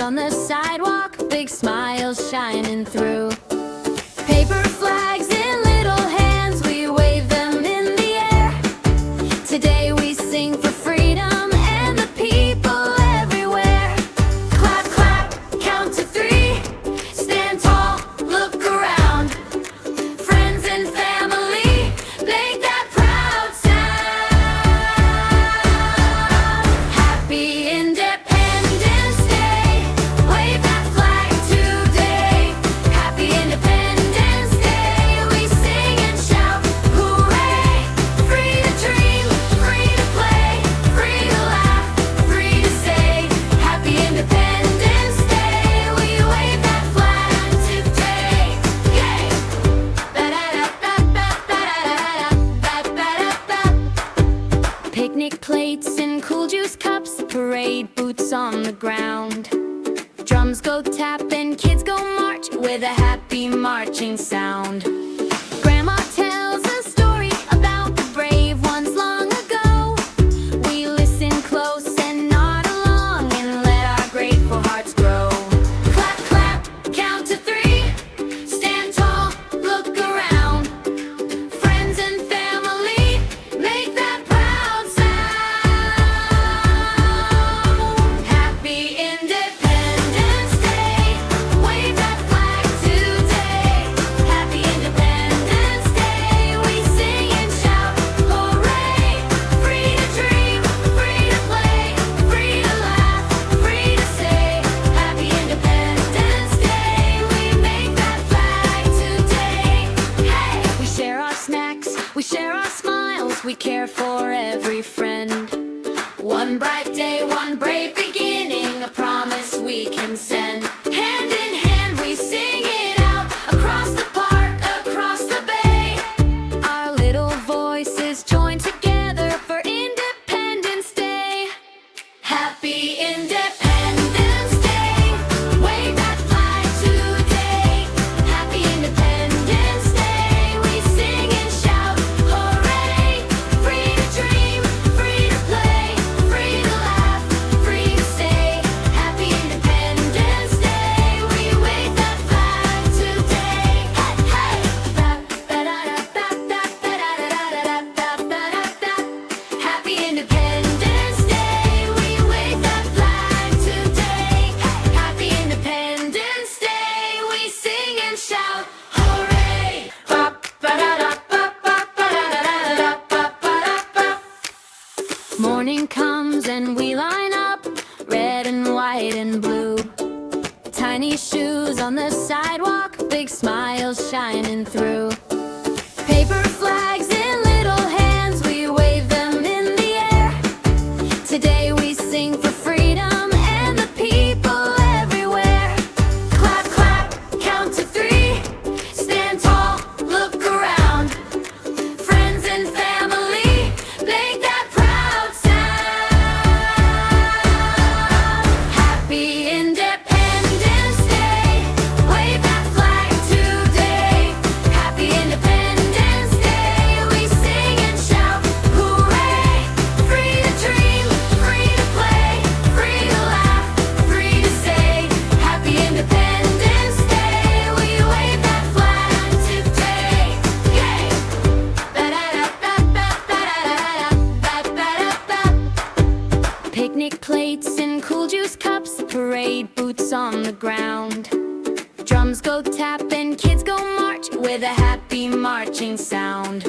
on the sidewalk, big smiles shining through. Paper flags in little hands, we wave them in the air. Today we sing for freedom and the people everywhere. Clap, clap, count to 3, stand tall, look around. Friends and family, make that proud sound. Happy Independence Day, wave that flag today. Happy Independence Day, we sing and shout, hooray! Free to dream, free to play, free to laugh, free to say. Happy Independence Day, we wave that flag today. Yay! Ba-da-da-ba-ba-da-da-da-ba-ba-da-ba. Picnic plates and cool juice cups, parade boots on the ground. Drums go tap and kids go march with a happy marching sound. Grandma tells a story about the brave ones long ago. We listen close and nod along and let our grateful hearts grow. Clap, clap, count to 3, stand tall, look around. Friends and family, make that proud sound. Happy Independence Day, wave that flag today. Happy Independence Day, we sing and shout, hooray! Free to dream, free to play, free to laugh, free to say. Happy Independence Day, we make that flag today. Hey! We share our snacks, we share our smiles, we care for every friend. One bright day, one brave beginning, a promise we can send. Hand in hand, we sing it out across the park, across the bay. Our little voices join together for Independence Day. Happy Independence Day, wave that flag today. Happy Independence Day, we sing and shout, hooray! Free to dream, free to play, free to laugh, free to say. Happy Independence Day, we wave that flag today. Hey, hey! Ba-ba-da-ba-ba-da-da-da-da-da-da-da-da-da-da. Happy Independence Day, we wave that flag today. Happy Independence Day, we sing and shout, hooray! Ba-ba-da-ba-ba-ba-da-da-da-da-da-ba-ba-da-ba. Morning comes and we line up, red and white and blue. Tiny shoes on the sidewalk, big smiles shining through. Paper flags in little hands, we wave them in the air. Today we sing for freedom and the people everywhere. Clap, clap, count to 3, stand tall, look around. Friends and family, make that proud sound. Happy Independence Day, wave that flag today. Happy Independence Day, we sing and shout, hooray! Free to dream, free to play, free to laugh, free to say. Happy Independence Day, we wave that flag today. Yay! Ba-da-da-ba-ba-ba-da-da-da-da-ba-ba-da-ba. Picnic plates and cool juice cups, parade boots on the ground. Drums go tap and kids go march with a happy marching sound.